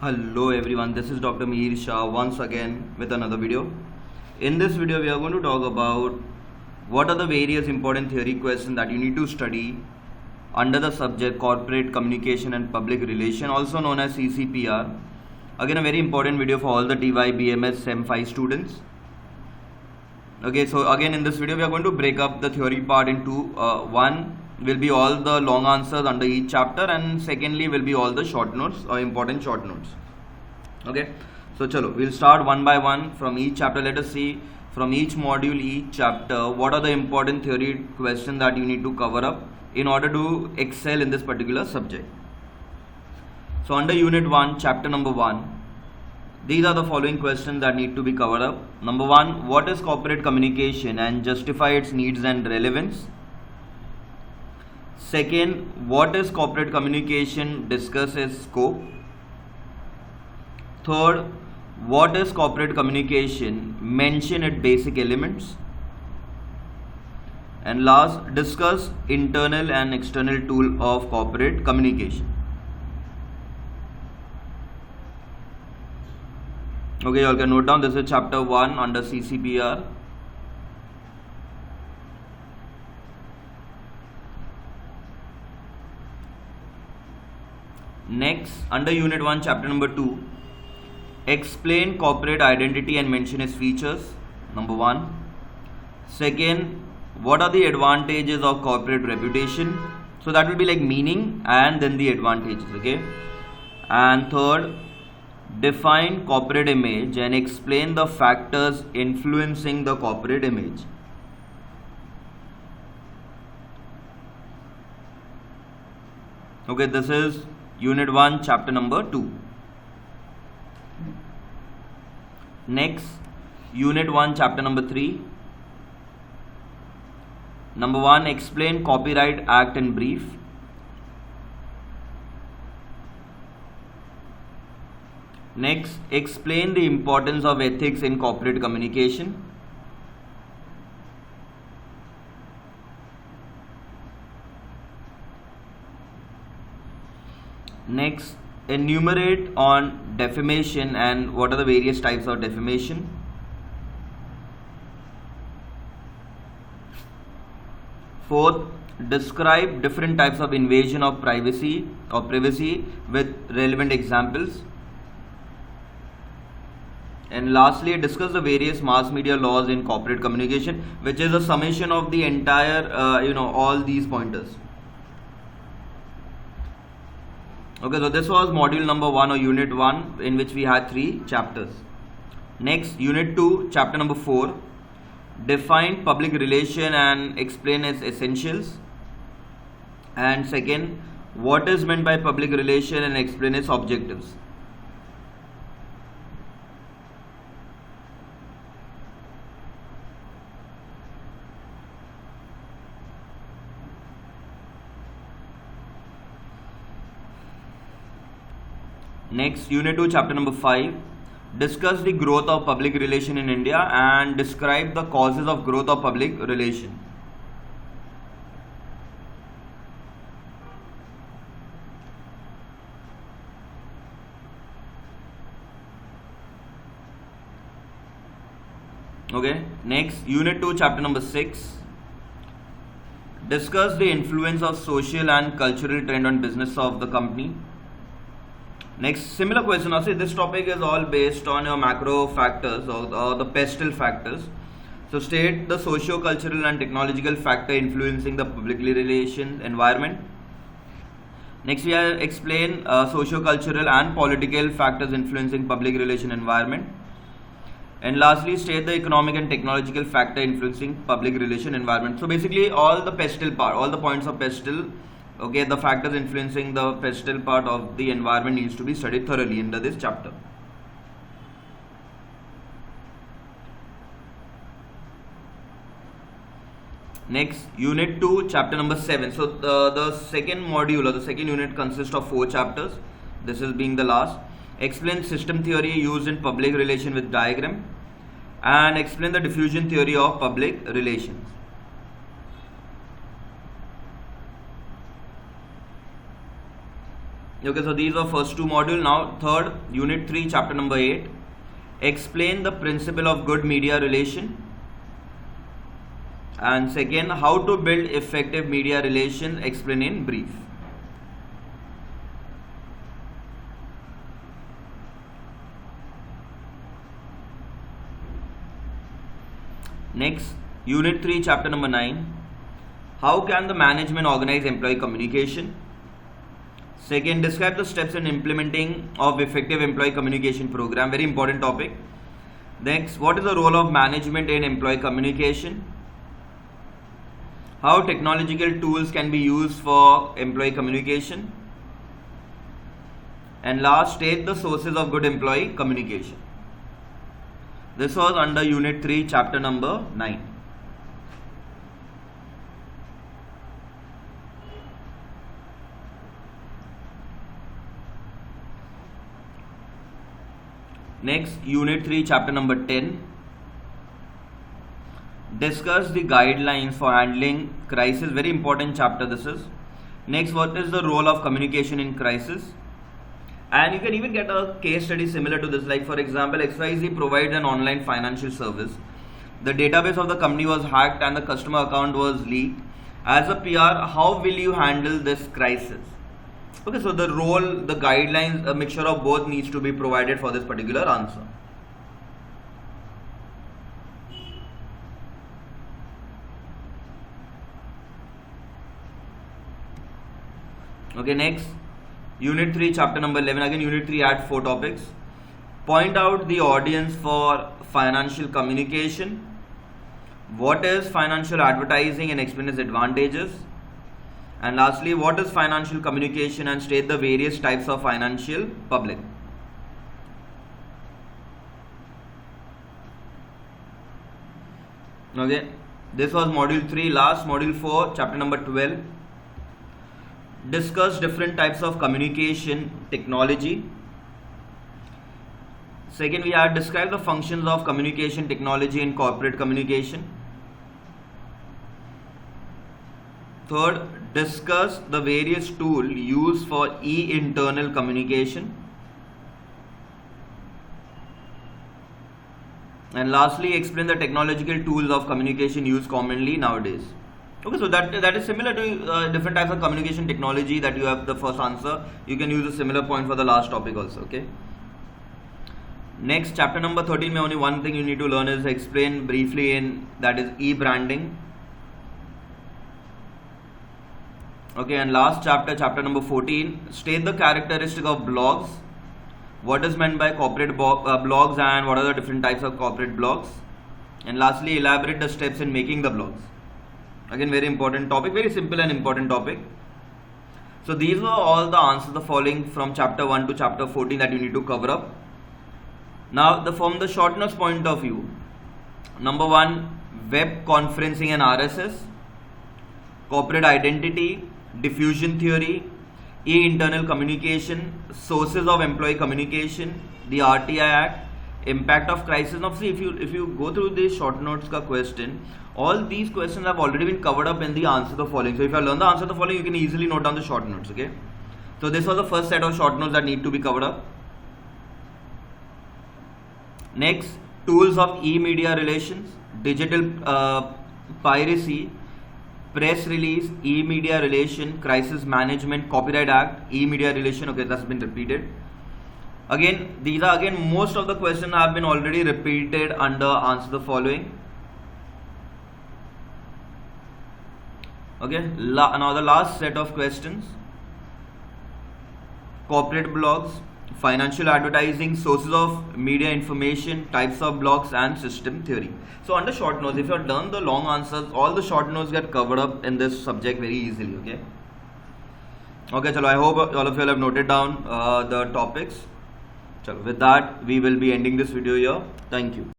Hello everyone, this is Dr. Mihir Shah once again with another video. In this video we are going to talk about what are the various important theory questions that you need to study under the subject Corporate Communication and Public Relation, also known as CCPR. Again, a very important video for all the TYBMS Sem V students. Okay, so again in this video we are going to break up the theory part into one will be all the long answers under each chapter, and secondly will be all the short notes or important short notes. Okay, so chalo, we'll start one by one from each chapter. Let us see from each module, each chapter, what are the important theory questions that you need to cover up in order to excel in this particular subject. So under unit 1, chapter number 1, these are the following questions that need to be covered up. Number 1, what is corporate communication and justify its needs and relevance? Second, what is corporate communication? Discuss its scope. Third, what is corporate communication? Mention its basic elements. And last, discuss internal and external tool of corporate communication. Okay, you all can note down this is chapter 1 under CCPR. Next, under unit 1, chapter number 2, explain corporate identity and mention its features. Number 1. Second, what are the advantages of corporate reputation? So that will be like meaning and then the advantages. Okay. And third, define corporate image and explain the factors influencing the corporate image. Okay, this is unit 1, chapter number 2. Next, unit 1, chapter number 3. Number 1, explain Copyright Act in brief. Next, explain the importance of ethics in corporate communication. Next, enumerate on defamation and what are the various types of defamation. Fourth, describe different types of invasion of privacy with relevant examples. And lastly, discuss the various mass media laws in corporate communication, which is a summation of the entire, all these pointers. Okay, so this was module number 1 or unit 1, in which we had 3 chapters. Next, unit 2, chapter number 4, define public relation and explain its essentials. And second, what is meant by public relation and explain its objectives. Next, unit 2, chapter number 5, discuss the growth of public relation in India and describe the causes of growth of public relation. Okay, next, unit 2, chapter number 6, discuss the influence of social and cultural trend on business of the company. Next, similar question. Now, see, this topic is all based on your macro factors or the pestle factors. So, state the socio-cultural and technological factor influencing the public relation environment. Next, we have explain socio-cultural and political factors influencing public relation environment. And lastly, state the economic and technological factor influencing public relation environment. So, basically, all the pestle part, all the points of pestle. Okay, the factors influencing the pestle part of the environment needs to be studied thoroughly under this chapter. Next, unit 2, chapter number 7. So the second module or the second unit consists of 4 chapters. This is being the last. Explain system theory used in public relation with diagram, and explain the diffusion theory of public relations. Okay, so these are first two modules. Now third, unit 3, chapter number 8, explain the principle of good media relation. And second, how to build effective media relations, explain in brief. Next, unit 3, chapter number 9, how can the management organize employee communication? Second, describe the steps in implementing of effective employee communication program, very important topic. Next, what is the role of management in employee communication? How technological tools can be used for employee communication? And last, state the sources of good employee communication. This was under unit 3, chapter number 9. Next, unit 3, chapter number 10. Discuss the guidelines for handling crisis. Very important chapter this is. Next, what is the role of communication in crisis? And you can even get a case study similar to this. Like for example, XYZ provides an online financial service. The database of the company was hacked and the customer account was leaked. As a PR, how will you handle this crisis? Okay, so the role, the guidelines, a mixture of both needs to be provided for this particular answer. Okay, next, unit 3, chapter number 11. Again, unit 3 had 4 topics. Point out the audience for financial communication. What is financial advertising and explain its advantages? And lastly, what is financial communication and state the various types of financial public. Okay, this was module 3. Last, module 4, chapter number 12. Discuss different types of communication technology. Second, we had described the functions of communication technology in corporate communication. Third, discuss the various tools used for e-internal communication. And lastly, explain the technological tools of communication used commonly nowadays. Okay, so that is similar to different types of communication technology that you have the first answer. You can use a similar point for the last topic also. Okay. Next, chapter number 13, only one thing you need to learn is explain briefly in, that is e-branding. Okay, and last chapter, chapter number 14, state the characteristic of blogs. What is meant by corporate blogs and what are the different types of corporate blogs. And lastly, elaborate the steps in making the blogs. Again, very important topic, very simple and important topic. So these were all the answers, the following from chapter 1 to chapter 14 that you need to cover up. Now, from the short notes point of view, number 1, web conferencing and RSS, corporate identity, diffusion theory, e-internal communication, sources of employee communication, the RTI Act, impact of crisis. Now see, if you go through these short notes ka question, all these questions have already been covered up in the answer the following. So if you learn the answer the following, you can easily note down the short notes. Okay, so this was the first set of short notes that need to be covered up. Next, tools of e-media relations, digital piracy, press release, e-media relation, crisis management, copyright act, e-media relation. Okay, that's been repeated. Again, these are most of the questions have been already repeated under answer the following. Okay, now the last set of questions: corporate blogs, financial advertising, sources of media information, types of blogs, and system theory. So under short notes, if you have done the long answers, all the short notes get covered up in this subject very easily. Okay, chalo, I hope all of you have noted down the topics. Chalo, with that, we will be ending this video here. Thank you.